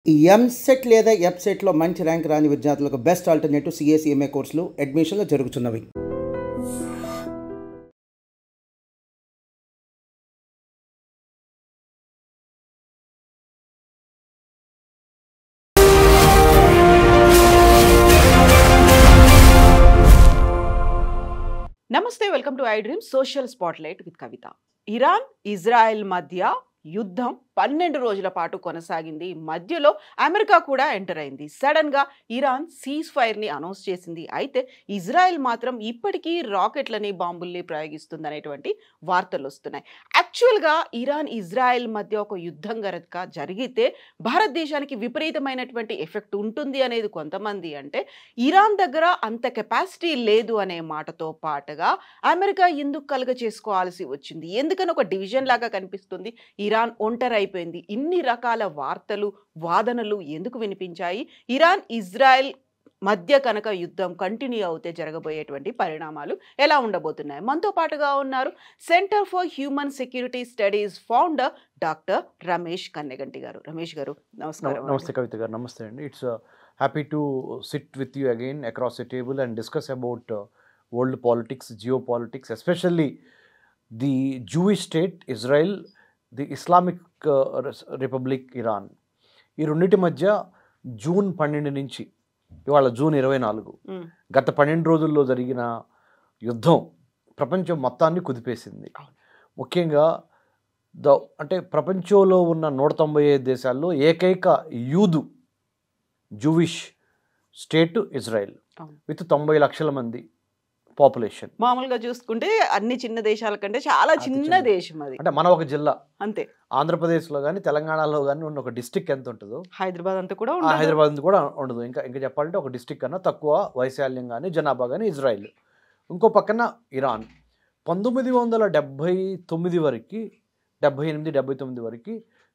ఈ ఎంసెట్ లేదా ఎఫ్సెట్లో మంచి ర్యాంక్ రాని విద్యార్థులకు బెస్ట్ ఆల్టర్నేటివ్ సిఏ కోర్సులు అడ్మిషన్లు జరుగుతున్నవి. నమస్తే, welcome to I dream social spotlight with Kavitha. Iran Israel మధ్య యుద్ధం 12 రోజుల పాటు కొనసాగింది. మధ్యలో అమెరికా కూడా ఎంటర్ అయింది. సడన్ గా ఇరాన్ సీజ్ ఫైర్ ని అనౌన్స్ చేసింది. అయితే ఇజ్రాయెల్ మాత్రం ఇప్పటికీ రాకెట్లని బాంబుల్ని ప్రయోగిస్తుంది అనేటువంటి వార్తలు వస్తున్నాయి. యాక్చువల్ గా ఇరాన్ ఇజ్రాయెల్ మధ్య ఒక యుద్ధం గనక జరిగితే భారతదేశానికి విపరీతమైనటువంటి ఎఫెక్ట్ ఉంటుంది అనేది కొంతమంది అంటే, ఇరాన్ దగ్గర అంత కెపాసిటీ లేదు అనే మాటతో పాటుగా అమెరికా ఎందుకు కలుగ చేసుకోవాల్సి వచ్చింది, ఎందుకని ఒక డివిజన్ లాగా కనిపిస్తుంది, ఇరాన్ ఒంటరి అయిపోయింది, ఇన్ని రకాల వార్తలు వాదనలు ఎందుకు వినిపించాయి, ఇరాన్ ఇజ్రాయెల్ మధ్య కనుక యుద్ధం కంటిన్యూ అవుతే జరగబోయేటువంటి పరిణామాలు ఎలా ఉండబోతున్నాయి. మనతో పాటుగా ఉన్నారు centre for human security studies founder doctor Ramesh Kanneganti గారు. రమేష్ గారు నమస్కారం. నమస్తే కవిత గారు. నమస్తే అండి. It's happy to SIT with you again across a table and discuss about world politics, geo politics, especially the Jewish state Israel, the Islamic republic Iran. ఈ రెండింటి మధ్య జూన్ 12 నుంచి ఇవాళ జూన్ 24, గత 12 రోజుల్లో జరిగిన యుద్ధం ప్రపంచం మొత్తాన్ని కుదిపేసింది. ముఖ్యంగా అంటే ప్రపంచంలో ఉన్న 195 దేశాల్లో ఏకైక యూదు జూవిష్ స్టేట్ ఇజ్రాయెల్ విత్ 90 లక్షల మంది పాపులేషన్. మామూలుగా చూసుకుంటే అన్ని చిన్న దేశాల కంటే చాలా చిన్న దేశం అది. అంటే మన ఒక జిల్లా అంతే. ఆంధ్రప్రదేశ్లో కానీ తెలంగాణలో కానీ ఉన్న ఒక డిస్టిక్ ఎంత ఉంటుందో హైదరాబాద్ అంతా కూడా హైదరాబాద్ కూడా ఉండదు. ఇంకా చెప్పాలంటే ఒక డిస్టిక్ కన్నా తక్కువ వైశాల్యం కానీ జనాభా కానీ ఇజ్రాయెల్. ఇంకో పక్కన ఇరాన్ 1979 వరకు 78-79 వరకు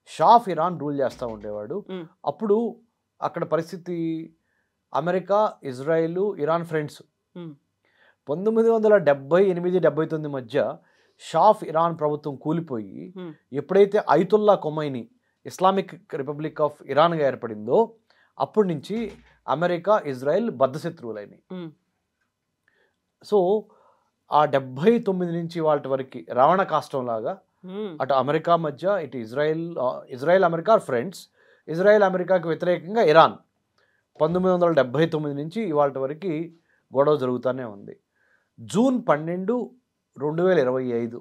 షా ఆఫ్ ఇరాన్ రూల్ చేస్తూ ఉండేవాడు. అప్పుడు అక్కడ పరిస్థితి అమెరికా, ఇజ్రాయెల్, ఇరాన్ ఫ్రెండ్స్. 1978-79 మధ్య షా ఆఫ్ ఇరాన్ ప్రభుత్వం కూలిపోయి ఎప్పుడైతే Ayatollah Khomeini Islamic Republic of ఇరాన్గా ఏర్పడిందో అప్పటి నుంచి అమెరికా, ఇజ్రాయెల్ బద్ధశత్రువులైనవి. సో ఆ 79 నుంచి వాటి వరకు రావణ కాష్టం లాగా అటు అమెరికా మధ్య, ఇటు ఇజ్రాయెల్ అమెరికా ఫ్రెండ్స్, ఇజ్రాయెల్ అమెరికాకి వ్యతిరేకంగా ఇరాన్ 1979 నుంచి ఇవాళ వరకు గొడవ జరుగుతూనే ఉంది. జూన్ 12, 2025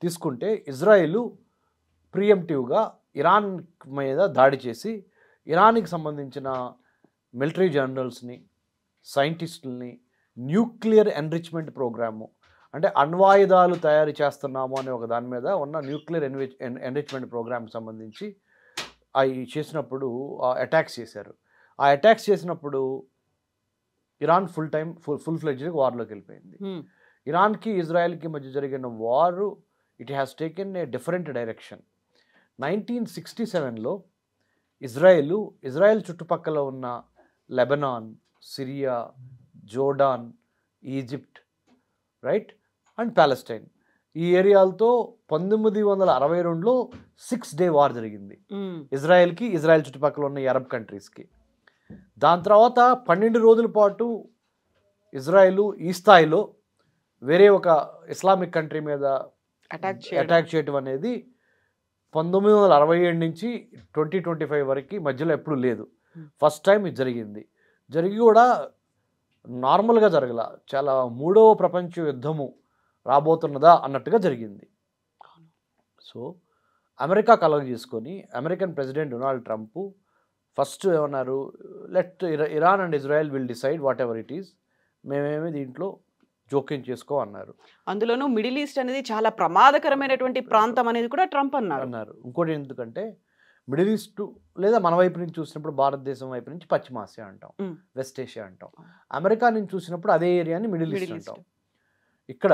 తీసుకుంటే ఇజ్రాయెల్ ప్రియంప్టివ్గా ఇరాన్ మీద దాడి చేసి ఇరాన్కి సంబంధించిన మిలిటరీ జనరల్స్ని, సైంటిస్టులని, న్యూక్లియర్ ఎన్రిచ్మెంట్ ప్రోగ్రాము అంటే అణ్వాయుధాలు తయారు చేస్తున్నాము అనే ఒక దాని మీద ఉన్న న్యూక్లియర్ ఎన్రిచ్మెంట్ ప్రోగ్రామ్కి సంబంధించి అవి చేసినప్పుడు అటాక్స్ చేశారు. ఆ అటాక్స్ చేసినప్పుడు ఇరాన్ ఫుల్ ఫ్లెడ్జ్డ్ వార్లోకి వెళ్ళిపోయింది. ఇరాన్కి ఇజ్రాయెల్కి మధ్య జరిగిన వారు it has taken a different direction. 1967లో ఇజ్రాయెల్ చుట్టుపక్కల ఉన్న Lebanon, Syria, Jordan, Egypt, right, and Palestine, ఈ ఏరియాలతో 1962లో 6 డే వార్ జరిగింది ఇజ్రాయెల్కి, ఇజ్రాయెల్ చుట్టుపక్కల ఉన్న అరబ్ కంట్రీస్కి. దాని తర్వాత 12 రోజుల పాటు ఇజ్రాయెల్ ఈ స్థాయిలో వేరే ఒక ఇస్లామిక్ కంట్రీ మీద అటాక్ చేయడం అనేది 1967 నుంచి 2025 వరకు మధ్యలో ఎప్పుడు లేదు. ఫస్ట్ టైం ఇది జరిగి కూడా నార్మల్గా జరగల, చాలా మూడవ ప్రపంచ యుద్ధము రాబోతున్నదా అన్నట్టుగా జరిగింది. సో అమెరికా కలగ చేసుకొని American president Donald Trump first ఏమన్నారు, let Iran and Israel will decide whatever it is, మేమేమి దీంట్లో జోక్యం చేసుకో అన్నారు. అందులోనూ మిడిల్ ఈస్ట్ అనేది చాలా ప్రమాదకరమైనటువంటి ప్రాంతం అనేది కూడా ట్రంప్ అన్నారు. ఇంకోటి ఎందుకంటే మిడిల్ ఈస్ట్ లేదా మన వైపు నుంచి చూసినప్పుడు భారతదేశం వైపు నుంచి పశ్చిమాసియా అంటాం, వెస్ట్ ఏషియా అంటాం. అమెరికా నుంచి చూసినప్పుడు అదే ఏరియాని మిడిల్ ఈస్ట్ అంటాం. ఇక్కడ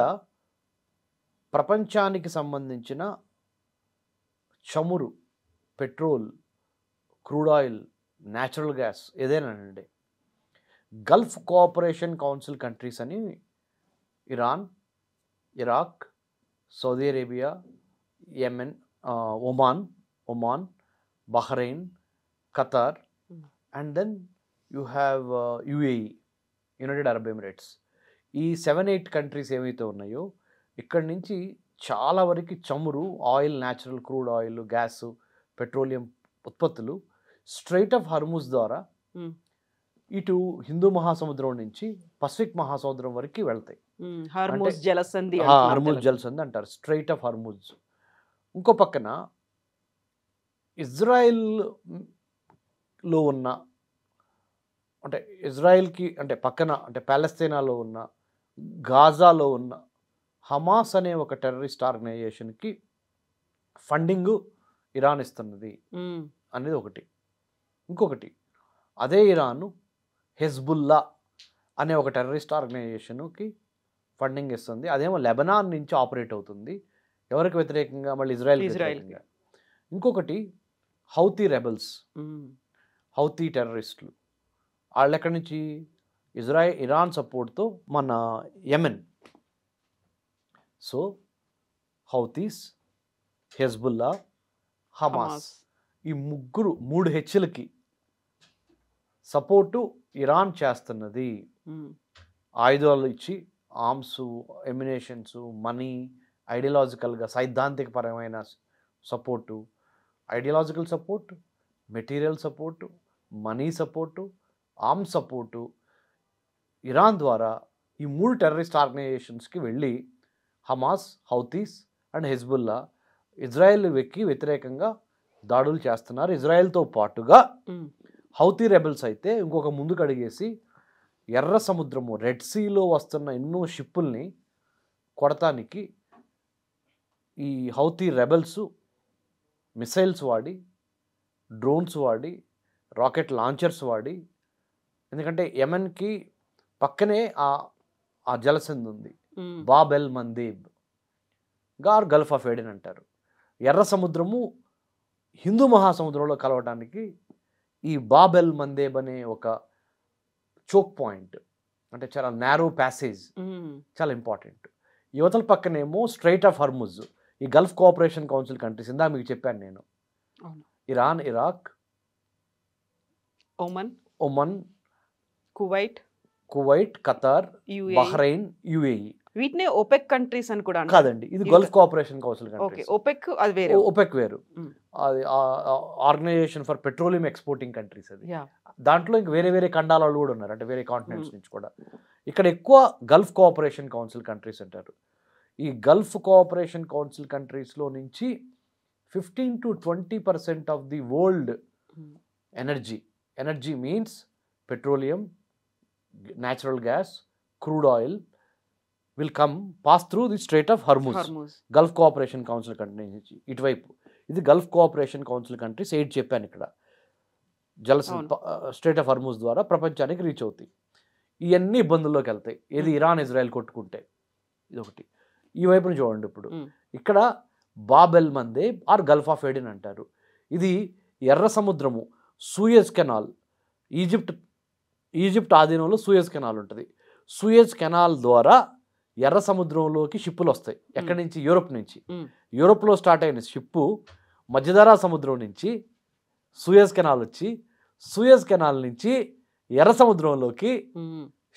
ప్రపంచానికి సంబంధించిన చమురు, petrol, crude oil, natural gas ఏదైనానండి, గల్ఫ్ కోఆపరేషన్ కౌన్సిల్ కంట్రీస్ అని Iran, Iraq, Saudi Arabia, Yemen, Oman, Bahrain, Qatar, and then you have UAE, United Arab Emirates. ఈ 7-8 కంట్రీస్ ఏవైతే ఉన్నాయో ఇక్కడి నుంచి చాలా వరకు చమురు, oil, natural crude oil, gas, petroleum ఉత్పత్తులు స్ట్రైట్ ఆఫ్ హర్ముజ్ ద్వారా ఇటు హిందూ మహాసముద్రం నుంచి పసిఫిక్ మహాసముద్రం వరకు వెళ్తాయి. హర్ముజ్ జలసంధి హర్ముజ్ జలసంధి అంటారు, స్ట్రైట్ ఆఫ్ హర్ముజ్. ఇంకో పక్కన ఇజ్రాయిల్లో ఉన్న, అంటే ఇజ్రాయిల్కి అంటే పక్కన అంటే పాలస్తీనాలో ఉన్న, గాజాలో ఉన్న హమాస్ అనే ఒక టెర్రరిస్ట్ ఆర్గనైజేషన్కి ఫండింగ్ ఇరాన్ ఇస్తున్నది అనేది ఒకటి. ఇంకొకటి, అదే ఇరాను హెజ్బుల్లా అనే ఒక టెర్రరిస్ట్ ఆర్గనైజేషన్కి ఫండింగ్ ఇస్తుంది. అదేమో లెబనాన్ నుంచి ఆపరేట్ అవుతుంది. ఎవరికి వ్యతిరేకంగా? మళ్ళీ ఇజ్రాయెల్కి. ఇంకొకటి హౌతీ రెబల్స్, హౌతీ టెర్రరిస్టులు. వాళ్ళు ఎక్కడి నుంచి? ఇరాన్ సపోర్ట్తో మన Yemen. So Houthis, Hezbollah, Hamas, ఈ మూడు హెచ్లకి సపోర్టు ఇరాన్ చేస్తున్నది. ఆయుధాలు ఇచ్చి, ఆర్మ్స్, ఎమ్యునేషన్స్, మనీ, ఐడియాలజికల్గా సైద్ధాంతికపరమైన support, ideological support, material support, money support, arms support Iran ద్వారా ఈ 3 టెర్రరిస్ట్ ఆర్గనైజేషన్స్కి వెళ్ళి హమాస్, హౌతీస్ అండ్ హెజ్బుల్లా ఇజ్రాయెల్కి వ్యతిరేకంగా దాడులు చేస్తున్నారు. ఇజ్రాయెల్తో పాటుగా హౌతీ రెబెల్స్ అయితే ఇంకొక ముందుకు అడిగేసి ఎర్ర సముద్రము, రెడ్ సీలో వస్తున్న ఎన్నో షిప్పుల్ని కొడటానికి ఈ హౌతీ రెబెల్స్ మిసైల్స్ వాడి, డ్రోన్స్ వాడి, రాకెట్ లాంచర్స్ వాడి, ఎందుకంటే యెమెన్కి పక్కనే ఆ జలసంధి ఉంది, బాబ్ ఎల్ మందేబ్ గార్ గల్ఫ్ ఆఫ్ ఏడెన్ అంటారు. ఎర్ర సముద్రము హిందూ మహాసముద్రంలో కలవటానికి ఈ బాబ్ ఎల్ మందేబ్ అనే ఒక చోక్ పాయింట్, అంటే చాలా నారో ప్యాసేజ్, చాలా ఇంపార్టెంట్. యువతల పక్కనేమో స్ట్రైట్ ఆఫ్ హర్ముజ్, ఈ గల్ఫ్ కోఆపరేషన్ కౌన్సిల్ కంట్రీస్, ఇందాక మీకు చెప్పాను నేను, Iran, Iraq, Oman, Kuwait, Qatar, Bahrain, UAE. వీటినే ఓపెక్ కంట్రీస్ అని కూడా కాదండి, ఇది Gulf Cooperation Council countries. OPEC వేరు, అది organization for petroleum exporting countries. అది దాంట్లో ఇంక వేరే వేరే ఖండాల వాళ్ళు కూడా ఉన్నారు, అంటే వేరే కాంటినెంట్స్ నుంచి కూడా. ఇక్కడ ఎక్కువ గల్ఫ్ కోఆపరేషన్ కౌన్సిల్ కంట్రీస్ అంటారు. ఈ గల్ఫ్ కోఆపరేషన్ కౌన్సిల్ కంట్రీస్లో నుంచి 15 to 20% of the world energy means petroleum, natural gas, crude oil will pass through the Strait of Hormuz. Gulf Cooperation council country నుంచి ఇటువైపు. ఇది గల్ఫ్ కోఆపరేషన్ కౌన్సిల్ కంట్రీస్ 8 చెప్పాను ఇక్కడ. Straight of Hormuz ద్వారా ప్రపంచానికి reach అవుతాయి. ఇవన్నీ ఇబ్బందుల్లోకి వెళ్తాయి. ఏది? ఇరాన్, ఇజ్రాయెల్ కొట్టుకుంటే. ఇదొకటి. ఈ వైపున చూడండి, ఇప్పుడు ఇక్కడ Bab el Mandeb or Gulf of Aden అంటారు. ఇది ఎర్ర సముద్రము, సూయజ్ కెనాల్, ఈజిప్ట్ ఆధీనంలో సూయజ్ కెనాల్ ఉంటుంది. సూయజ్ కెనాల్ ద్వారా ఎర్ర సముద్రంలోకి షిప్పులు వస్తాయి. ఎక్కడి నుంచి? యూరోప్ నుంచి. యూరోప్లో స్టార్ట్ అయిన షిప్పు మధ్యధరా సముద్రం నుంచి సూయజ్ కెనాల్ వచ్చి, సూయజ్ కెనాల్ నుంచి ఎర్ర సముద్రంలోకి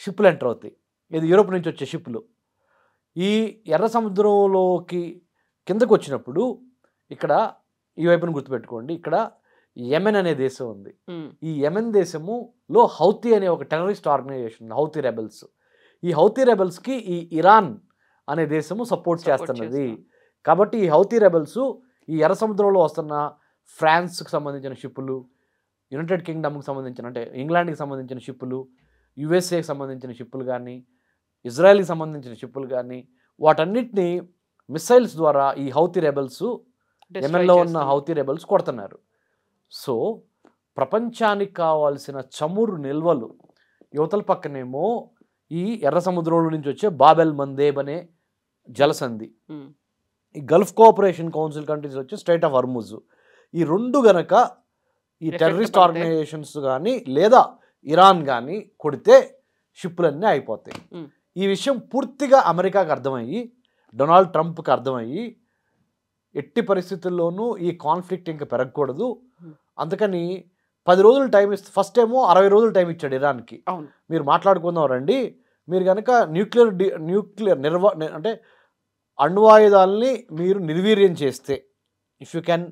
షిప్పులు ఎంటర్ అవుతాయి. ఇది యూరోప్ నుంచి వచ్చే షిప్పులు. ఈ ఎర్ర సముద్రంలోకి కిందకు వచ్చినప్పుడు ఇక్కడ ఈ వైపును గుర్తుపెట్టుకోండి, ఇక్కడ యెమెన్ అనే దేశం ఉంది. ఈ యెమెన్ దేశములో హౌతీ అనే ఒక టెర్రరిస్ట్ ఆర్గనైజేషన్, హౌతీ రెబెల్స్. ఈ హౌతీ రెబెల్స్కి ఈ ఇరాన్ అనే దేశము సపోర్ట్ చేస్తున్నది. కాబట్టి ఈ హౌతీ రెబెల్స్ ఈ ఎర్ర సముద్రంలో వస్తున్న ఫ్రాన్స్కి సంబంధించిన షిప్పులు, యునైటెడ్ కింగ్డమ్కి సంబంధించిన, అంటే ఇంగ్లాండ్కి సంబంధించిన షిప్పులు, యుఎస్ఏకి సంబంధించిన షిప్పులు కానీ, ఇజ్రాయెల్కి సంబంధించిన షిప్పులు కానీ, వాటన్నిటిని మిసైల్స్ ద్వారా ఈ హౌతీ రెబెల్స్, యెమెన్లో ఉన్న హౌతీ రెబెల్స్ కొడుతున్నారు. సో ప్రపంచానికి కావాల్సిన చమురు నిల్వలు యువతల పక్కనేమో ఈ ఎర్ర సముద్రంలో నుంచి వచ్చే బాబ్ ఎల్ మందేబ్ అనే జలసంధి, ఈ గల్ఫ్ కోఆపరేషన్ కౌన్సిల్ కంట్రీస్ వచ్చే స్ట్రైట్ ఆఫ్ హర్ముజ్. ఈ రెండు గనక ఈ టెర్రరిస్ట్ ఆర్గనైజేషన్స్ కానీ లేదా ఇరాన్ కానీ కొడితే షిప్పులన్నీ అయిపోతాయి. ఈ విషయం పూర్తిగా అమెరికాకి అర్థమయ్యి, డొనాల్డ్ ట్రంప్కి అర్థమయ్యి, ఎట్టి పరిస్థితుల్లోనూ ఈ కాన్ఫ్లిక్ట్ ఇంకా పెరగకూడదు, అందుకని 10 రోజులు టైం ఇస్తే, ఫస్ట్ ఏమో 60 రోజులు టైం ఇచ్చాడు ఇరాన్కి, అవును మీరు మాట్లాడుకుందాం రండి, మీరు కనుక న్యూక్లియర్ అంటే అణ్వాయుధాలని మీరు నిర్వీర్యం చేస్తే, if you can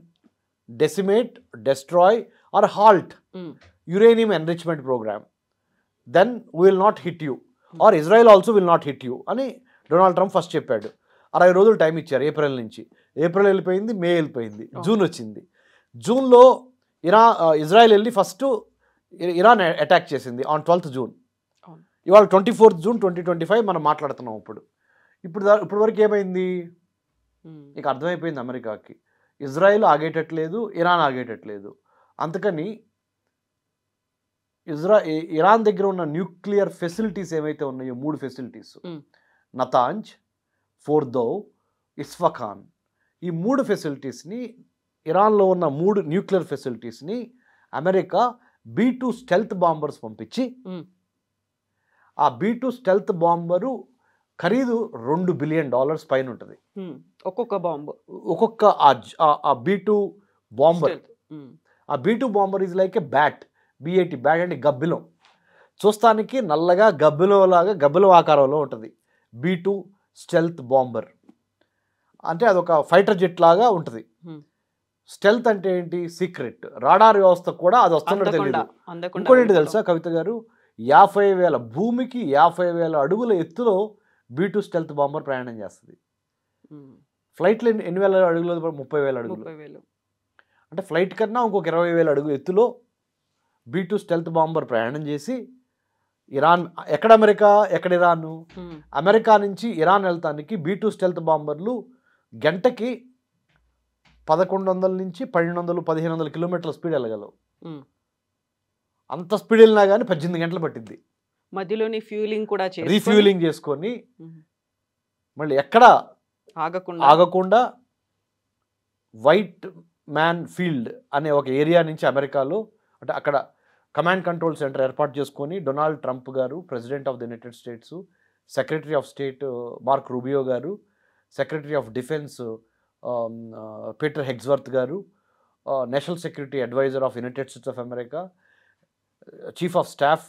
decimate, destroy or halt uranium enrichment program, then we will not hit you or Israel also will not hit you అని డొనాల్డ్ ట్రంప్ ఫస్ట్ చెప్పాడు. 60 రోజులు టైం ఇచ్చారు ఏప్రిల్ నుంచి. ఏప్రిల్ వెళ్ళిపోయింది, మే వెళ్ళిపోయింది, జూన్ వచ్చింది. జూన్లో ఇజ్రాయెల్ వెళ్ళి ఫస్ట్ ఇరాన్ అటాక్ చేసింది ఆన్ 12th జూన్. ఇవాళ 24th జూన్ 2025 మనం మాట్లాడుతున్నాం. ఇప్పుడు వరకు ఏమైంది, ఇక అర్థమైపోయింది అమెరికాకి, ఇజ్రాయెల్ ఆగేటట్లేదు, ఇరాన్ ఆగేటట్లేదు. అందుకని ఇరాన్ దగ్గర ఉన్న న్యూక్లియర్ ఫెసిలిటీస్ ఏవైతే ఉన్నాయో, 3 ఫెసిలిటీస్, నతాంజ్, ఫోర్దో, ఇస్ఫాఖాన్, ఈ 3 ఫెసిలిటీస్ని, ఇరాన్లో ఉన్న 3 న్యూక్లియర్ ఫెసిలిటీస్ని అమెరికా B-2 స్టెల్త్ బాంబర్స్ పంపించి, ఆ B-2 స్టెల్త్ బాంబరు ఖరీదు $2 బిలియన్ పైన ఉంటుంది ఒక్కొక్క బాంబు, ఒక్కొక్క ఆ B-2 బాంబర్. ఆ B-2 bomber is like A bat, B-80 bat అంటే గబ్బిలం, చూస్తానికి నల్లగా గబ్బిలం ఆకారంలో ఉంటుంది. B-2 స్టెల్త్ బాంబర్ అంటే అదొక ఫైటర్ జెట్ లాగా ఉంటుంది. స్టెల్త్ అంటే ఏంటి, సీక్రెట్, రాడార్ వ్యవస్థ కూడా అది వస్తున్నట్టు తెలియదు. ఇంకోటి ఏంటి తెలుసా కవిత గారు, 50,000 భూమికి 50,000 అడుగుల ఎత్తులో B-2 స్టెల్త్ బాంబర్ ప్రయాణం చేస్తుంది. ఫ్లైట్లో ఎన్ని వేల అడుగులు, 30,000 అడుగులు. అంటే ఫ్లైట్ కన్నా ఇంకొక 20,000 అడుగుల ఎత్తులో B-2 స్టెల్త్ బాంబర్ ప్రయాణం చేసి ఇరాన్, ఎక్కడ అమెరికా, ఎక్కడ ఇరాన్, అమెరికా నుంచి ఇరాన్ వెళ్తానికి B-2 స్టెల్త్ బాంబర్లు గంటకి 1100 నుంచి 1200, 1500 కిలోమీటర్ల స్పీడ్ వెళ్ళగలవు. అంత స్పీడ్ వెళ్ళినా కానీ 18 గంటలు పట్టింది. మధ్యలోని ఫ్యూలింగ్ కూడా రీఫ్యూలింగ్ చేసుకొని మళ్ళీ ఎక్కడ ఆగకుండా వైట్ మ్యాన్ ఫీల్డ్ అనే ఒక ఏరియా నుంచి అమెరికాలో, అంటే అక్కడ కమాండ్ కంట్రోల్ సెంటర్ ఏర్పాటు చేసుకొని డొనాల్డ్ ట్రంప్ గారు, president of the United States, secretary of state Marco Rubio గారు, secretary of defence Peter Hegseth గారు, national security adviser of United States of America, chief of staff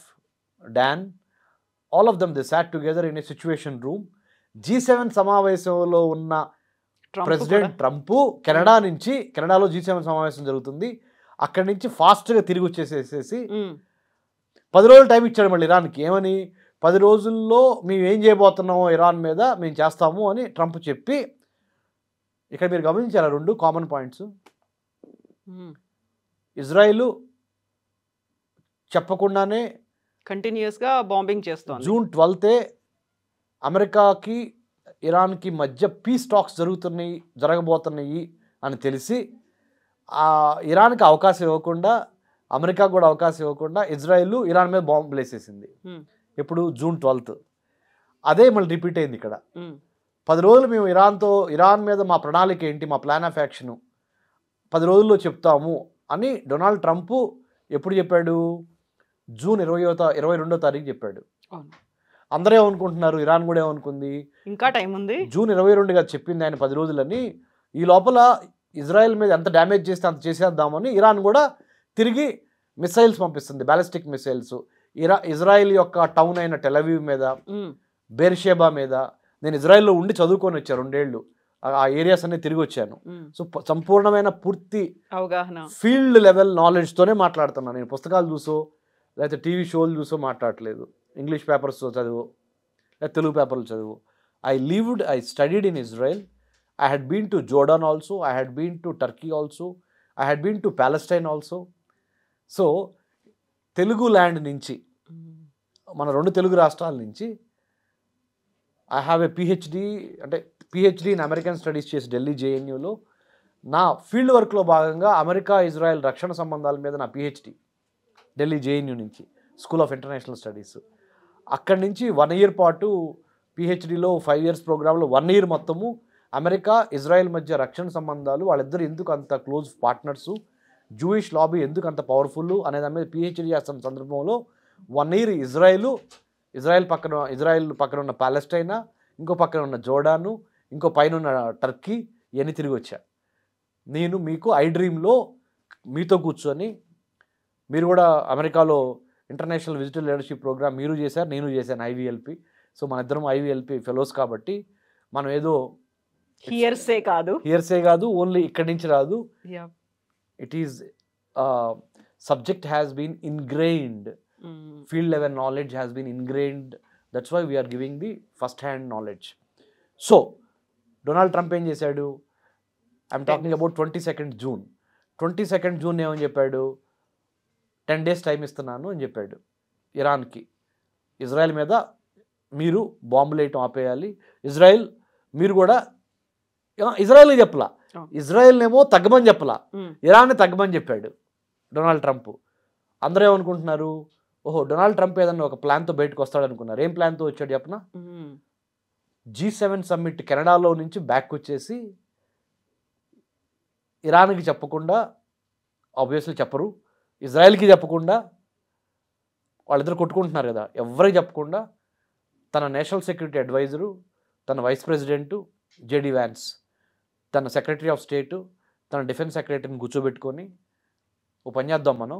Dan, all of them they sat together in a situation room. G7 సమావేశంలో ఉన్న president Trump కెనడాలో G7 సమావేశం జరుగుతుంది, అక్కడి నుంచి ఫాస్ట్గా తిరిగి వచ్చేసేసి 10 రోజులు టైం ఇచ్చాడు మళ్ళీ ఇరాన్కి. ఏమని, 10 రోజుల్లో మేము ఏం చేయబోతున్నామో ఇరాన్ మీద మేము చేస్తాము అని ట్రంప్ చెప్పి, ఇక్కడ మీరు గమనించారా 2 కామన్ పాయింట్స్. ఇజ్రాయిల్ చెప్పకుండానే కంటిన్యూస్గా బాంబింగ్ చేస్తుంది. జూన్ 12 అమెరికాకి ఇరాన్కి మధ్య పీస్ టాక్స్ జరగబోతున్నాయి అని తెలిసి ఇరాన్కి అవకాశం ఇవ్వకుండా, అమెరికా కూడా అవకాశం ఇవ్వకుండా ఇజ్రాయిల్ ఇరాన్ మీద బాంబులు వేసేసింది. ఇప్పుడు జూన్ 12. అదే మళ్ళీ రిపీట్ అయింది ఇక్కడ. 10 రోజులు మేము ఇరాన్ మీద మా ప్రణాళిక ఏంటి, మా ప్లాన్ ఆఫ్ యాక్షన్ 10 రోజుల్లో చెప్తాము అని డొనాల్డ్ ట్రంప్ ఎప్పుడు చెప్పాడు, జూన్ 22వ తారీఖు చెప్పాడు. అందరూ ఏమనుకుంటున్నారు, ఇరాన్ కూడా ఏమనుకుంది, ఇంకా టైం ఉంది, జూన్ 22గా చెప్పింది ఆయన 10 రోజులని, ఈ లోపల ఇజ్రాయెల్ మీద ఎంత డ్యామేజ్ చేస్తే అంత చేసేద్దామని ఇరాన్ కూడా తిరిగి మిసైల్స్ పంపిస్తుంది, బ్యాలిస్టిక్ మిసైల్స్. ఇజ్రాయెల్ యొక్క టౌన్ అయిన టెలవీవ్ మీద, బేర్షేబా మీద. నేను ఇజ్రాయెల్లో ఉండి చదువుకొని వచ్చాను 2 ఏళ్ళు, ఆ ఏరియాస్ అన్ని తిరిగి వచ్చాను. సో సంపూర్ణమైన పూర్తి అవగాహన, ఫీల్డ్ లెవెల్ నాలెడ్జ్తోనే మాట్లాడుతున్నాను. నేను పుస్తకాలు చూసో లేకపోతే టీవీ షోలు చూసో మాట్లాడట్లేదు, ఇంగ్లీష్ పేపర్స్ చదువు లేదా తెలుగు పేపర్లు చదువు. I studied in Israel. I had been to Jordan also. I had been to Turkey also. I had been to Palestine also. So Telugu land నుంచి, మన 2 తెలుగు రాష్ట్రాల నుంచి I have a PhD in American studies చేసి ఢిల్లీ JNUలో నా field వర్క్లో భాగంగా America Israel రక్షణ సంబంధాల మీద నా పిహెచ్డి ఢిల్లీ JNU నుంచి, స్కూల్ ఆఫ్ ఇంటర్నేషనల్ స్టడీస్. అక్కడి నుంచి 1 year పాటు పిహెచ్డిలో 5 years ప్రోగ్రాంలో 1 year మొత్తము అమెరికా ఇజ్రాయెల్ మధ్య రక్షణ సంబంధాలు, వాళ్ళిద్దరు ఎందుకు అంత క్లోజ్ పార్ట్నర్సు, జూయిష్ లాబీ ఎందుకు అంత పవర్ఫుల్ అనే దాని మీద పిహెచ్డి చేస్తున్న సందర్భంలో 1 year ఇజ్రాయెల్ పక్కన ఉన్న పాలెస్టైనా, ఇంకో పక్కన ఉన్న జోర్డాను, ఇంకో పైన ఉన్న టర్కీ, ఇవన్నీ తిరిగి వచ్చా. నేను మీకు ఐ డ్రీమ్లో మీతో కూర్చొని మీరు కూడా అమెరికాలో ఇంటర్నేషనల్ విజిటర్ లీడర్షిప్ ప్రోగ్రామ్ మీరు చేశారు, నేను చేశాను IVLP. సో మన ఇద్దరం IVLP ఫెలోస్ కాబట్టి మనం ఏదో హియర్సే కాదు, ఓన్లీ ఇక్కడి నుంచి రాదు. It is subject has been ingrained, field level knowledge has been ingrained. That's why we're giving the first hand knowledge. So Donald Trump ఏం చేశాడు? I'm talking about 22nd June. 22nd June ఏమని చెప్పాడు? 10 days time ఇస్తున్నాను అని చెప్పాడు ఇరాన్కి. Israel మీద మీరు బాంబులు వేయటం ఆపేయాలి. మీరు కూడా ఇజ్రాయెల్ని చెప్పలా, ఇజ్రాయెల్నేమో తగ్గమని చెప్పలా, ఇరాన్ని తగ్గమని చెప్పాడు డొనాల్డ్ ట్రంప్. అందరూ ఏమనుకుంటున్నారు? ఓహో, డొనాల్డ్ ట్రంప్ ఏదన్నా ఒక ప్లాన్తో బయటకు వస్తాడు అనుకున్నారు. ఏం ప్లాన్తో వచ్చాడు చెప్పనా? G7 సమ్మిట్ కెనడాలో నుంచి బ్యాక్ వచ్చేసి ఇరాన్కి చెప్పకుండా, ఆబ్వియస్లీ చెప్పరు, ఇజ్రాయెల్కి చెప్పకుండా, వాళ్ళిద్దరు కొట్టుకుంటున్నారు కదా, ఎవరికి చెప్పకుండా తన నేషనల్ సెక్యూరిటీ అడ్వైజరు, తన వైస్ ప్రెసిడెంటు JD Vance, తన సెక్రటరీ ఆఫ్ స్టేటు, తన డిఫెన్స్ సెక్రటరీని కూర్చోబెట్టుకొని ఓ పని చేద్దాం మనం,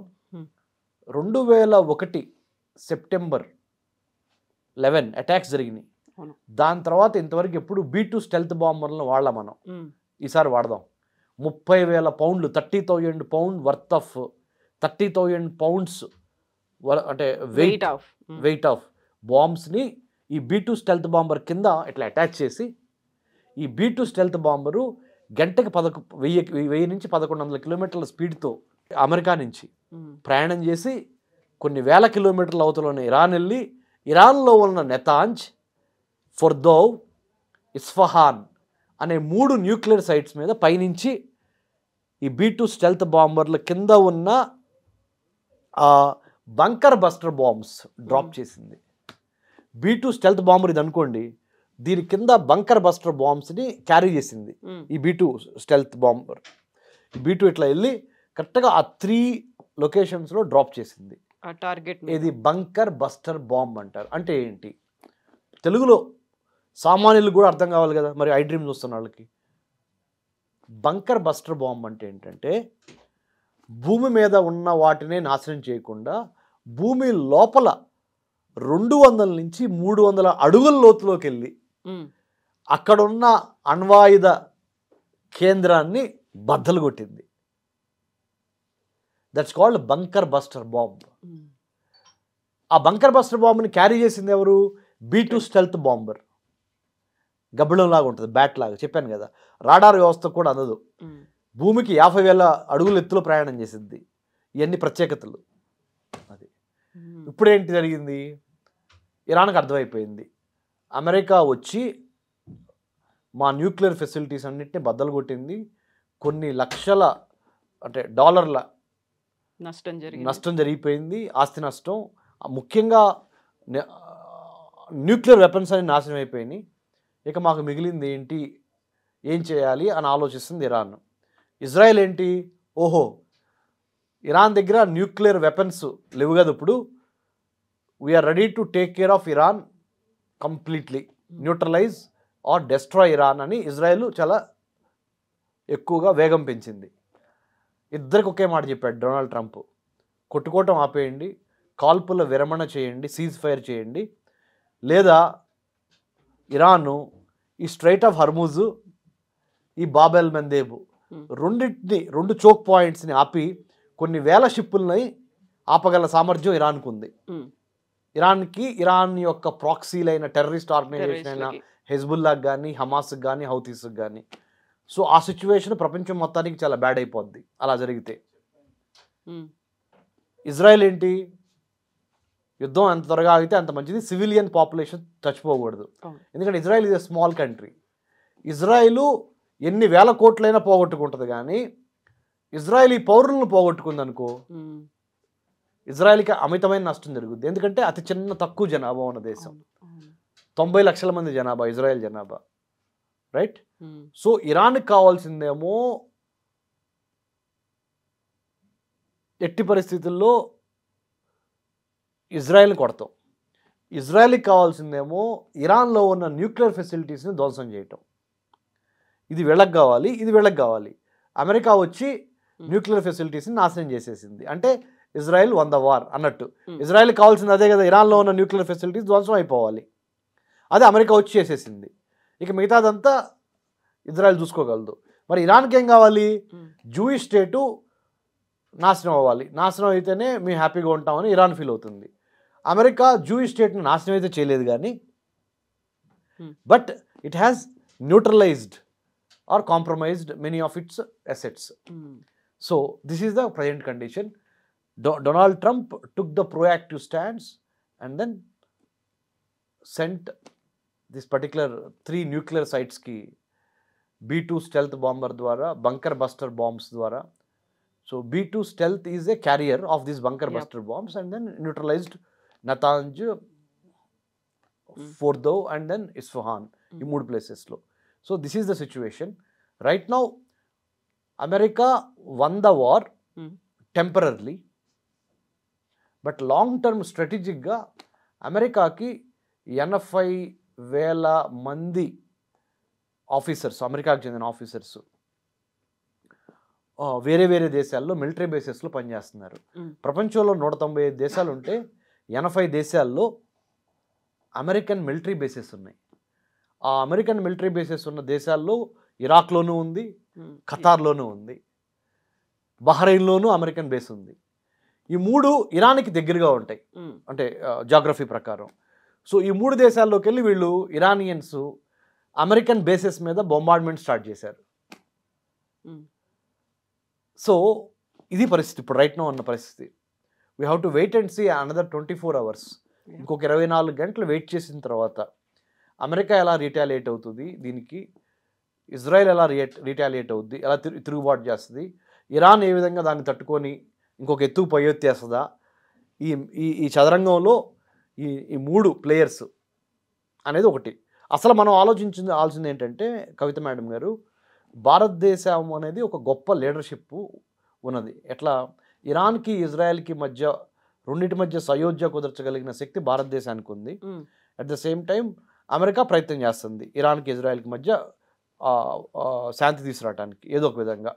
2001 September 11 అటాక్స్ జరిగినాయి. దాని తర్వాత ఇంతవరకు ఎప్పుడు B2 స్టెల్త్ బాంబర్లను వాడలా మనం, ఈసారి వాడదాం. 30,000 pounds, 30,000 pounds worth of 30,000 pounds అంటే వెయిట్ ఆఫ్ బాంబ్స్ని ఈ B2 స్టెల్త్ బాంబర్ కింద ఇట్లా అటాచ్ చేసి, ఈ B2 స్టెల్త్ బాంబరు గంటకి 1000 నుంచి 1100 కిలోమీటర్ల స్పీడ్తో అమెరికా నుంచి ప్రయాణం చేసి కొన్ని వేల కిలోమీటర్ల అవతల ఇరాన్ వెళ్ళి, ఇరాన్లో ఉన్న నెతాంజ్, ఫొర్దో, ఇస్ఫహాన్ అనే 3 న్యూక్లియర్ సైట్స్ మీద పైనుంచి ఈ B2 స్టెల్త్ బాంబర్ల కింద ఉన్న బంకర్ బస్టర్ బాంబ్స్ డ్రాప్ చేసింది. B2 స్టెల్త్ బాంబర్ ఇది అనుకోండి, దీని కింద బంకర్ బస్టర్ బాంబ్స్ని క్యారీ చేసింది ఈ B2 స్టెల్త్ బాంబర్. B2 ఇట్లా వెళ్ళి కరెక్ట్గా ఆ 3 లొకేషన్స్లో డ్రాప్ చేసింది. ఇది బంకర్ బస్టర్ బాంబ్ అంటారు. అంటే ఏంటి తెలుగులో సామాన్యులు కూడా అర్థం కావాలి కదా, మరి ఐ డ్రీమ్ చూస్తున్న వాళ్ళకి. బంకర్ బస్టర్ బాంబ్ అంటే ఏంటంటే, భూమి మీద ఉన్న వాటినే నాశనం చేయకుండా భూమి లోపల 200 నుంచి 300 అడుగుల లోతులోకి వెళ్ళి అక్కడున్న అణ్వాయుధ కేంద్రాన్ని బద్దలు కొట్టింది. That's called bunker buster bomb. ఆ బంకర్ బస్టర్ బాంబ్ని క్యారీ చేసింది ఎవరు? B2 stealth bomber. గబ్బిళం లాగా ఉంటుంది, బ్యాట్ లాగా, చెప్పాను కదా. రాడార్ వ్యవస్థ కూడా అందదు, భూమికి 50,000 అడుగుల ఎత్తులో ప్రయాణం చేసింది. ఇవన్నీ ప్రత్యేకతలు. అది ఇప్పుడేంటి జరిగింది? ఇరాన్కి అర్థమైపోయింది, అమెరికా వచ్చి మా న్యూక్లియర్ ఫెసిలిటీస్ అన్నింటినీ బద్దలు కొట్టింది, కొన్ని లక్షల అంటే డాలర్ల నష్టం జరిగిపోయింది, ఆస్తి నష్టం. ముఖ్యంగా న్యూక్లియర్ వెపన్స్ అని నాశనం అయిపోయినాయి. ఇక మాకు మిగిలింది ఏంటి, ఏం చేయాలి అని ఆలోచిస్తుంది ఇరాన్. ఇజ్రాయెల్ ఏంటి, ఓహో ఇరాన్ దగ్గర న్యూక్లియర్ వెపన్స్ లేవు కదా, ఇప్పుడు we're ready to take care of Iran completely, neutralize or destroy Iran అని ఇజ్రాయెల్ చాలా ఎక్కువగా వేగం పెంచింది. ఇద్దరికి ఒకే మాట చెప్పాడు డొనాల్డ్ ట్రంప్, కొట్టుకోవటం ఆపేయండి, కాల్పుల విరమణ చేయండి, సీజ్ ఫైర్ చేయండి, లేదా ఇరాను ఈ స్ట్రైట్ ఆఫ్ హర్మూజు, ఈ బాబెల్ మందేబు రెండింటిని, 2 చోక్ పాయింట్స్ని ఆపి కొన్ని వేల షిప్పుల్ని ఆపగల సామర్థ్యం ఇరాన్కు ఉంది. ఇరాన్కి ఇరాన్ యొక్క ప్రాక్సీలైన టెర్రరిస్ట్ ఆర్గనైజేషన్ అయిన హెజ్బుల్లాకి కానీ, హమాస్కి కానీ, హౌతీస్కి కానీ. సో ఆ సిచ్యువేషన్ ప్రపంచం మొత్తానికి చాలా బ్యాడ్ అయిపోద్ది అలా జరిగితే. ఇజ్రాయెల్ ఏంటి, యుద్ధం ఎంత త్వరగా ఆగితే అంత మంచిది, సివిలియన్ పాపులేషన్ చచ్చిపోకూడదు. ఎందుకంటే Israel is a small country. Israel ఎన్ని వేల కోట్లైనా పోగొట్టుకుంటుంది, కానీ ఇజ్రాయెల్ ఈ పౌరులను పోగొట్టుకుంది అనుకో, ఇజ్రాయెల్కి అమితమైన నష్టం జరుగుద్ది. ఎందుకంటే అతి చిన్న తక్కువ జనాభా ఉన్న దేశం, 90 లక్షల మంది జనాభా ఇజ్రాయెల్ జనాభా, రైట్? సో ఇరాన్కి కావాల్సిందేమో ఎట్టి పరిస్థితుల్లో ఇజ్రాయెల్ని కొడతాం, ఇజ్రాయెల్కి కావాల్సిందేమో ఇరాన్లో ఉన్న న్యూక్లియర్ ఫెసిలిటీస్ని ధ్వంసం చేయటం. ఇది వీళ్ళకి కావాలి, ఇది వీళ్ళకి కావాలి. అమెరికా వచ్చి న్యూక్లియర్ ఫెసిలిటీస్ని నాశనం చేసేసింది. అంటే ఇజ్రాయెల్ వన్ ద వార్ అన్నట్టు. ఇజ్రాయెల్ కావాల్సింది అదే కదా, ఇరాన్లో ఉన్న న్యూక్లియర్ ఫెసిలిటీస్ ధ్వంసం అయిపోవాలి. అదే అమెరికా వచ్చి చేసేసింది. ఇక మిగతాదంతా ఇజ్రాయెల్ చూసుకోగలదు. మరి ఇరాన్కి ఏం కావాలి? జూయిష్ స్టేటు నాశనం అవ్వాలి. నాశనం అయితేనే మేము హ్యాపీగా ఉంటామని ఇరాన్ ఫీల్ అవుతుంది. అమెరికా జూయిష్ స్టేట్ని నాశనం అయితే చేయలేదు కానీ, but it has neutralized or compromised many of its assets. So this is the present condition. Donald Trump took the proactive stance and then sent this particular 3 nuclear sites ki B-2 stealth bomber dwara, bunker buster bombs dwara. So B-2 stealth is a carrier of these bunker buster bombs and then neutralized Natanz, Fordo and then Isfahan in 3 places lo. So this is the situation. Right now America won the war temporarily. But long term స్ట్రాటజిక్గా అమెరికాకి 80,000 మంది officers, అమెరికాకు చెందిన officers వేరే వేరే దేశాల్లో military బేసెస్లో పనిచేస్తున్నారు. ప్రపంచంలో 195 దేశాలు ఉంటే 80 దేశాల్లో అమెరికన్ మిలిటరీ బేసెస్ ఉన్నాయి. ఆ అమెరికన్ మిలిటరీ బేసెస్ ఉన్న దేశాల్లో ఇరాక్లోనూ ఉంది, ఖతార్లోనూ ఉంది, బహ్రెయిన్లోనూ అమెరికన్ బేస్ ఉంది. ఈ 3 ఇరాన్కి దగ్గరగా ఉంటాయి అంటే జాగ్రఫీ ప్రకారం. సో ఈ 3 దేశాల్లోకి వెళ్ళి వీళ్ళు ఇరానియన్స్ అమెరికన్ బేసెస్ మీద బొంబార్డ్మెంట్ స్టార్ట్ చేశారు. సో ఇది పరిస్థితి ఇప్పుడు రైట్ నో ఉన్న పరిస్థితి. We have to wait and see another 24 hours. ఇంకొక 24 గంటలు వెయిట్ చేసిన తర్వాత అమెరికా ఎలా రిటాలియేట్ అవుతుంది, దీనికి ఇజ్రాయెల్ ఎలా రిటాలియేట్ అవుద్ది, ఎలా తిరుగుబాటు చేస్తుంది, ఇరాన్ ఏ విధంగా దాన్ని తట్టుకొని ఇంకొక ఎత్తు పై ఎత్తేస్తుందా, ఈ ఈ చదరంగంలో ఈ 3 ప్లేయర్స్ అనేది ఒకటి. అసలు మనం ఆలోచించాల్సింది ఏంటంటే కవిత మేడం గారు, భారతదేశం అనేది ఒక గొప్ప లీడర్షిప్ ఉన్నది. ఎట్లా ఇరాన్కి ఇజ్రాయెల్కి మధ్య రెండింటి మధ్య సయోధ్య కుదర్చగలిగిన శక్తి భారతదేశానికి ఉంది. At the same time America ప్రయత్నం చేస్తుంది ఇరాన్కి ఇజ్రాయెల్కి మధ్య శాంతి తీసుకురావడానికి ఏదో ఒక విధంగా.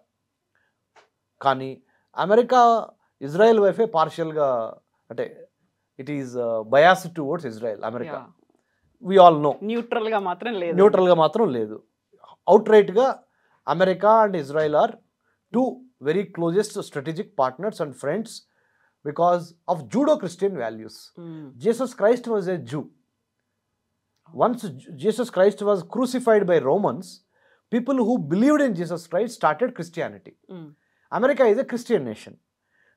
కానీ అమెరికా ఇజ్రాయెల్ వైఫే పార్షియల్గా అంటే it is biased towards Israel. America we all know న్యూట్రల్గా మాత్రం లేదు. అవుట్ రైట్గా America and Israel are 2 very closest strategic partners and friends because of Judeo-Christian values. Jesus Christ was a Jew. Once Jesus Christ was crucified by Romans, people who believed in Jesus Christ started Christianity. America is a Christian nation.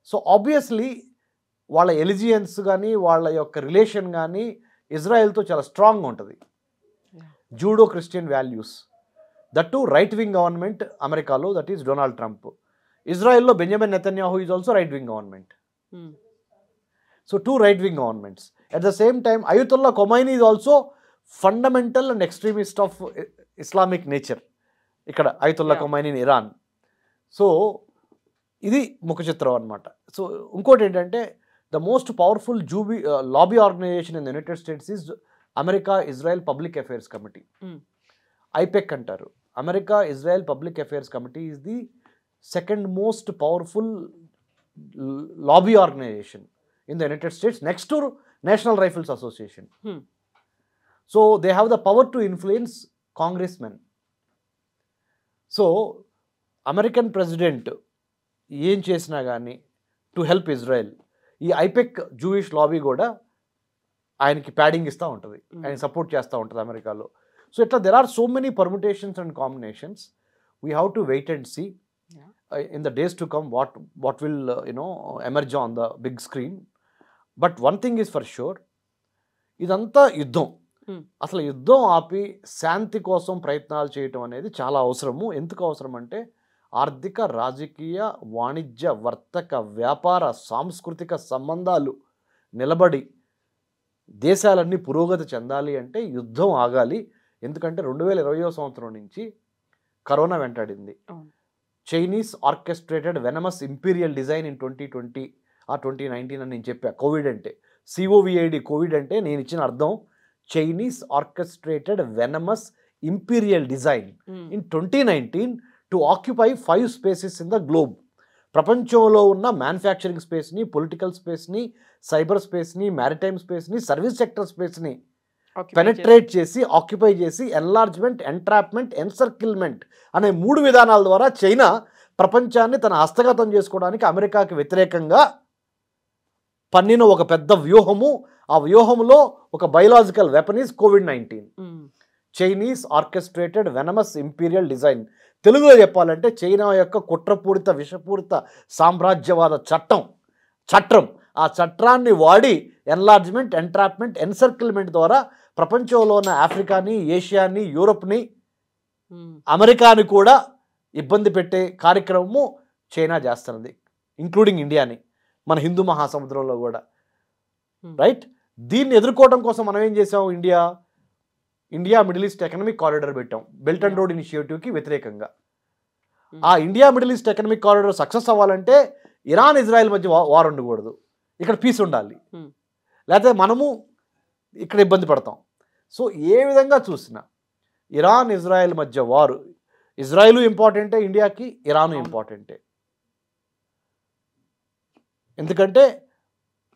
So obviously వాళ్ళ allegiance కానీ వాళ్ళ యొక్క relation కానీ ఇజ్రాయెల్తో చాలా స్ట్రాంగ్గా ఉంటుంది. Judeo Christian values, that too right wing government అమెరికాలో, దట్ ఈస్ డొనాల్డ్ ట్రంప్. ఇజ్రాయెల్లో Benjamin Netanyahu is also right wing government. So 2 right wing governments. At the same time Ayatollah Khomeini is also fundamental and extremist of Islamic nature. ఇక్కడ Ayatollah Khomeini in Iran. So ఇది ముఖ చిత్రం అనమాట. So ఇంకోటి ఏంటంటే the most powerful lobby organization in the United States is America Israel Public Affairs Committee, AIPAC అంటారు. America Israel Public Affairs Committee is the second most powerful lobby organization in the United States next to National Rifles Association. So they have the power to influence congressmen. So American president ఏం చేసినా కానీ to help Israel, ఈ ఐపెక్ Jewish lobby కూడా ఆయనకి padding ఇస్తూ ఉంటుంది, ఆయన support చేస్తూ ఉంటుంది అమెరికాలో. సో ఇట్లా there are so many permutations and combinations. We have to wait and see in the days to come what will emerge on the big screen. But one thing is for sure, ఇదంతా యుద్ధం. అసలు యుద్ధం ఆపి శాంతి కోసం ప్రయత్నాలు చేయటం అనేది చాలా అవసరము. ఎందుకు అవసరం అంటే ఆర్థిక, రాజకీయ, వాణిజ్య, వర్తక, వ్యాపార, సాంస్కృతిక సంబంధాలు నిలబడి దేశాలన్నీ పురోగతి చెందాలి అంటే యుద్ధం ఆగాలి. ఎందుకంటే 2020వ సంవత్సరం నుంచి కరోనా వెంటాడింది. Chinese orchestrated venomous imperial design in 2020 ఆ 2019 అని నేను చెప్పా. కోవిడ్ అంటే COVID, కోవిడ్ అంటే నేను ఇచ్చిన అర్థం Chinese orchestrated venomous imperial design in 2019 to occupy 5 spaces in the globe. ప్రపంచంలో ఉన్న మ్యానుఫ్యాక్చరింగ్ స్పేస్ని, పొలిటికల్ స్పేస్ని, సైబర్ స్పేస్ని, మ్యారిటైమ్ స్పేస్ని, సర్వీస్ సెక్టర్ స్పేస్ని పెనట్రేట్ చేసి, ఆక్యుపై చేసి, ఎన్లార్జ్మెంట్, ఎంట్రాప్మెంట్, ఎన్సర్కిల్మెంట్ అనే 3 విధానాల ద్వారా చైనా ప్రపంచాన్ని తన హస్తగతం చేసుకోవడానికి అమెరికాకి వ్యతిరేకంగా పన్నిన ఒక పెద్ద వ్యూహము. ఆ వ్యూహంలో ఒక biological weapon is COVID-19. Chinese orchestrated venomous imperial design. తెలుగులో చెప్పాలంటే చైనా యొక్క కుట్రపూరిత, విషపూరిత సామ్రాజ్యవాద చట్టం. ఆ చట్టాన్ని వాడి ఎన్లార్జ్మెంట్, ఎంట్రాప్మెంట్, ఎన్సర్కిల్మెంట్ ద్వారా ప్రపంచంలో ఉన్న ఆఫ్రికాని, ఏషియాని, యూరోప్ని, అమెరికాని కూడా ఇబ్బంది పెట్టే కార్యక్రమము చైనా చేస్తున్నది, ఇంక్లూడింగ్ ఇండియాని, మన హిందూ మహాసముద్రంలో కూడా. రైట్? దీన్ని ఎదుర్కోవడం కోసం మనం ఏం చేసాం? India middle east economic corridor పెట్టాం, బెల్ట్ అండ్ రోడ్ ఇనిషియేటివ్కి వ్యతిరేకంగా. ఆ India middle east economic corridor success అవ్వాలంటే ఇరాన్, ఇజ్రాయెల్ మధ్య వార్ ఉండకూడదు, ఇక్కడ పీస్ ఉండాలి, లేకపోతే మనము ఇక్కడ ఇబ్బంది పడతాం. సో ఏ విధంగా చూసినా ఇరాన్, ఇజ్రాయెల్ మధ్య వారు, ఇజ్రాయెల్ ఇంపార్టెంటే ఇండియాకి, ఇరాన్ ఇంపార్టెంటే. ఎందుకంటే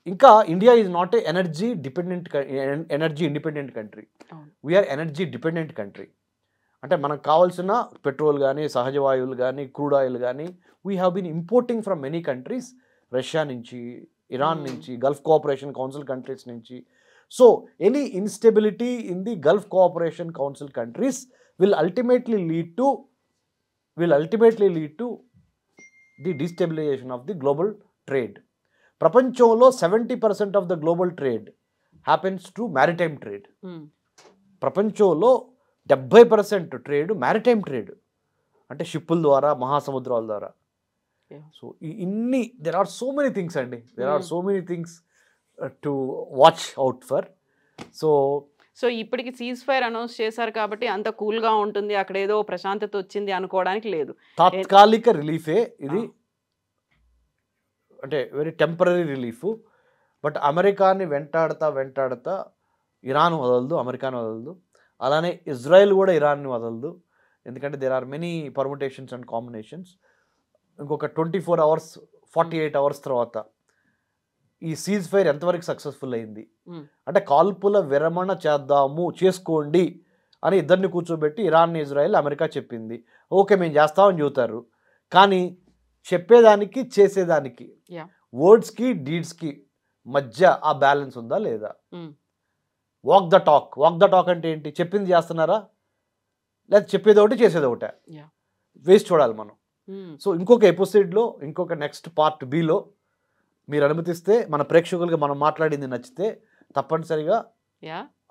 ఇంకా India is not a energy independent country, we're energy dependent country. అంటే మనకు కావాల్సిన పెట్రోల్ కానీ, సహజ వాయువులు కానీ, క్రూడ్ ఆయిల్ కానీ we have been importing from many countries, Russia నుంచి, ఇరాన్ నుంచి, గల్ఫ్ కోఆపరేషన్ కౌన్సిల్ కంట్రీస్ నుంచి. So any instability in the Gulf Cooperation Council countries will ultimately lead to the destabilization of the global trade. ప్రపంచంలో 70% of the global trade happens to maritime trade. ప్రపంచంలో 70% trade maritime trade, అంటే షిప్పుల ద్వారా, మహాసముద్రాల ద్వారా. So ఇన్ని there are so many things అండి, there are so many things to watch out for. So ఇప్పటికి cease fire announce చేశారు కాబట్టి అంత కూల్గా ఉంటుంది, అక్కడ ఏదో ప్రశాంతత వచ్చింది అనుకోవడానికి లేదు. తాత్కాలిక రిలీఫే ఇది, అంటే వెరీ టెంపరీ రిలీఫ్. బట్ అమెరికాని వెంటాడుతా ఇరాన్ వదలదు, అమెరికాని వదలదు. అలానే ఇజ్రాయెల్ కూడా ఇరాన్ని వదలదు, ఎందుకంటే there are many permutations and combinations. ఇంకొక 24 hours 48 hours తర్వాత ఈ సీజ్ ఫైర్ ఎంతవరకు సక్సెస్ఫుల్ అయింది అంటే, కాల్పుల విరమణ చేసుకోండి అని ఇద్దరిని కూర్చోబెట్టి ఇరాన్, ఇజ్రాయెల్, అమెరికా చెప్పింది. ఓకే మేము చేస్తామని చెబుతారు, కానీ చెప్పేదానికి చేసేదానికి, వర్డ్స్కి డీడ్స్కి మధ్య ఆ బ్యాలెన్స్ ఉందా లేదా? వాక్ ద టాక్ అంటే ఏంటి? చెప్పింది చేస్తున్నారా, లేదా చెప్పేది ఒకటి చేసేది ఒకటే? వేసి చూడాలి మనం. సో ఇంకొక ఎపిసోడ్లో, ఇంకొక నెక్స్ట్ పార్ట్ బిలో మీరు అనుమతిస్తే, మన ప్రేక్షకులకి మనం మాట్లాడింది నచ్చితే తప్పనిసరిగా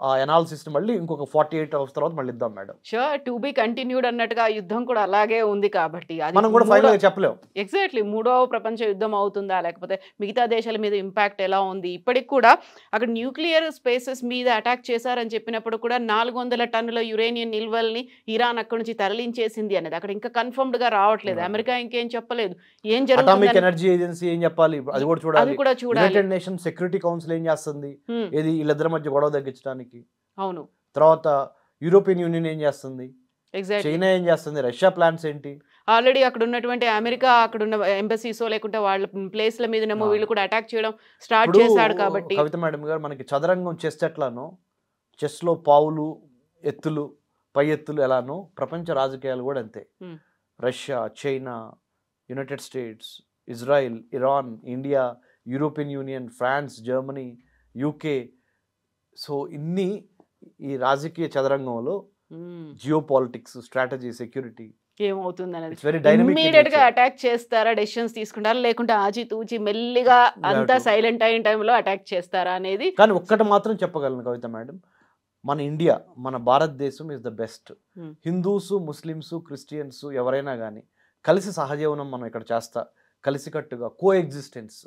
ఆ అనాలిసిస్ మళ్ళీ ఇంకొక 48 hours తర్వాత మళ్ళీ ఇద్దాం madam. Sure, to be continued అన్నట్టుగా యుద్ధం కూడా అలాగే ఉంది కాబట్టి మనం కూడా ఫైనల్ గా చెప్పలేం ఎగ్జాక్ట్లీ 3వ ప్రపంచ యుద్ధం అవుతుందా, లేకపోతే మిగతా దేశాల మీద ఇంపాక్ట్ ఎలా ఉంది. ఇప్పటికి కూడా అక్కడ న్యూక్లియర్ స్పేసెస్ మీద అటాక్ చేశారని చెప్పినప్పుడు కూడా 400 టన్నుల యురేనియం నిల్వల్ని ఇరాన్ అక్కడి నుంచి తరలించేసింది అనేది అక్కడ ఇంకా కన్ఫర్మ్డ్ గా రావట్లేదు. అమెరికా ఇంకేం చెప్పలేదు, ఏం జరుగుతుంది, అటామిక్ ఎనర్జీ ఏజెన్సీ ఏం చెప్పాలి, అది కూడా చూడాలి. యునైటెడ్ నేషన్స్ సెక్యూరిటీ కౌన్సిల్ ఏం చేస్తుంది, ఇది వీళ్ళిద్దరి మధ్య గొడవ తగ్గించడానికి. అవును, తర్వాత యూరోపియన్ యూనియన్ ఏం చేస్తుంది, చైనా ఏం చేస్తుంది, రష్యా ప్లాన్స్ ఏంటి? ఆల్రెడీ అక్కడ ఉన్నటువంటి అమెరికా అక్కడ ఉన్న ఎంబసీసో లేకుంటే వాళ్ళ ప్లేస్ల మీదనేమో వీళ్ళు కూడా అటాక్ చేయడం స్టార్ట్ చేశాడు. కాబట్టి కవిత మేడం గారు, మనకి చదరంగం చెస్ ఎట్లానో, చెస్లో పావులు, ఎత్తులు, పై ఎత్తులు ఎలానో ప్రపంచ రాజకీయాలు కూడా అంతే. Russia, China, United States, Israel, Iran, India, European Union, France, Germany, UK. So ఇన్ని ఈ రాజకీయ చదరంగంలో జియో పాలిటిక్స్, స్ట్రాటజీ, సెక్యూరిటీ ఏమవుతుంది అనేది ఇమ్మీడియట్ గా అటాక్ చేస్తారా, డెసిషన్స్ తీసుకుంటారా, లేకుంటే ఆచితూచి మెల్లిగా అంతా సైలెంట్ అయిన టైంలో అటాక్ చేస్తారా అనేది. కానీ ఒక్కటి మాత్రం చెప్పగలను కవిత మేడం, మన ఇండియా, మన భారతదేశం is the best. Hindus, Muslims, Christians ఎవరైనా కానీ కలిసి సహజీవనం మనం ఇక్కడ చేస్తా, కలిసికట్టుగా కో ఎగ్జిస్టెన్స్,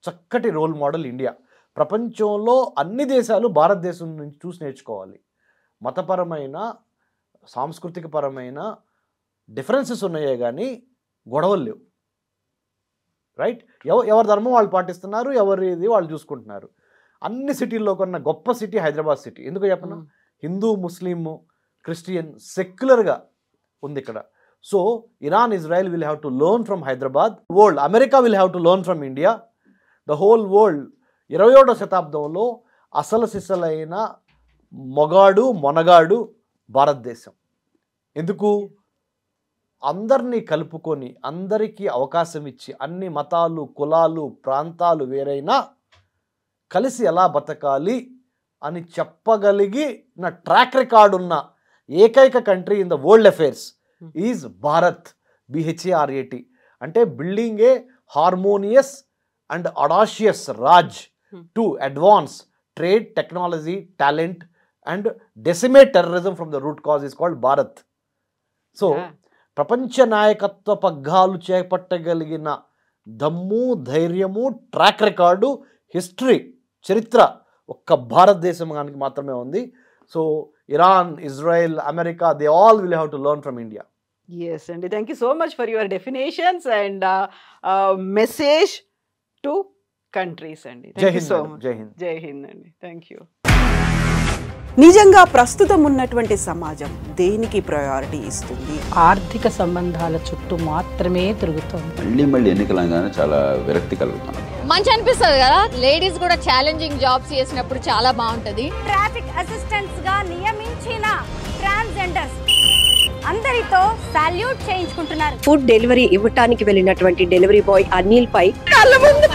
చక్కటి రోల్ మోడల్ ఇండియా. ప్రపంచంలో అన్ని దేశాలు భారతదేశం నుంచి చూసి నేర్చుకోవాలి. మతపరమైన, సాంస్కృతిక పరమైన డిఫరెన్సెస్ ఉన్నాయే కానీ గొడవలు లేవు. రైట్? ఎవరి ధర్మం వాళ్ళు పాటిస్తున్నారు, ఎవరిది వాళ్ళు చూసుకుంటున్నారు. అన్ని సిటీల్లో కొన్న గొప్ప సిటీ హైదరాబాద్ సిటీ. ఎందుకు చెప్పను? హిందూ, ముస్లిం, క్రిస్టియన్ సెక్యులర్గా ఉంది ఇక్కడ. So Iran, Israel will have to learn from Hyderabad. World, America will have to learn from India. The whole world 21వ శతాబ్దంలో అసలు సిసలైన మొగాడు మొనగాడు భారతదేశం. ఎందుకు? అందరినీ కలుపుకొని అందరికీ అవకాశం ఇచ్చి అన్ని మతాలు కులాలు ప్రాంతాలు వేరైనా కలిసి ఎలా బతకాలి అని చెప్పగలిగిన ట్రాక్ రికార్డ్ ఉన్న ఏకైక country in the world affairs is Bharat. BHARAT అంటే building a harmonious and audacious Raj to advance trade technology talent and decimate terrorism from the root cause is called Bharat. So ప్రపంచ నాయకత్వ పగ్గాలు చేపట్టగలిగిన దమ్ము ధైర్యము ట్రాక్ రికార్డు హిస్టరీ చరిత్ర ఒక్క భారతదేశానికి మాత్రమే ఉంది. So Iran, Israel, America, they all will have to learn from India. Yes, and thank you so much for your definitions and message to countries. And thank you so much. Jai Hind and thank you. నిజంగా ప్రస్తుతం ఉన్నటువంటి సమాజం దేనికి priority ఇస్తుంది? ఆర్థిక సంబంధాల చుట్టూ మాత్రమే తిరుగుతుంది. మళ్ళీ ఎన్నికలంగానే చాలా విరక్తి కలుగుతుంది. మంచి అనిపిస్తుంది కదా, లేడీస్ కూడా ఛాలెంజింగ్ జాబ్స్ చేసినప్పుడు చాలా బాగుంటది. ట్రాఫిక్ అసిస్టెంట్స్ గా నియమించిన ట్రాన్స్జెండర్స్ అందరితో సాల్యూట్ చేయించుకుంటున్నారు. ఫుడ్ డెలివరీ ఇవ్వటానికి వెళ్ళినటువంటి డెలివరీ బాయ్ అనిల్ పై కళ్ళ ముందు